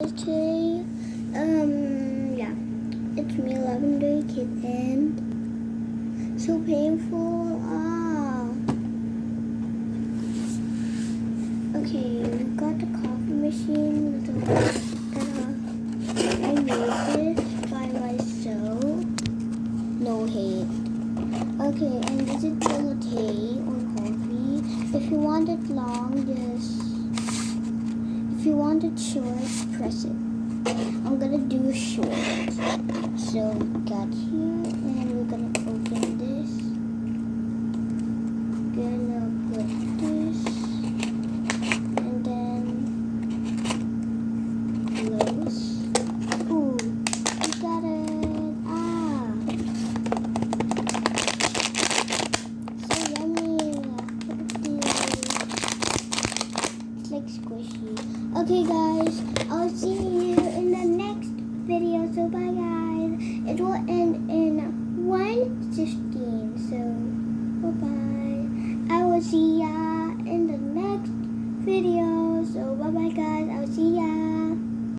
guys today. Yeah, it's me, Lavender Kid, and so painful. Okay, we got the coffee machine. I made this by myself. No hate. Okay, and this is the latte or coffee. If you want it long, if you want it short, press it. I'm gonna do short. So we got here, and we're gonna open this. Gonna put this, and then close. Ooh, we got it. So yummy. It's like squishy. Okay, guys, I'll see you in the next video. So bye, guys. It will end in 1:15. So bye bye. I will see ya in the next video.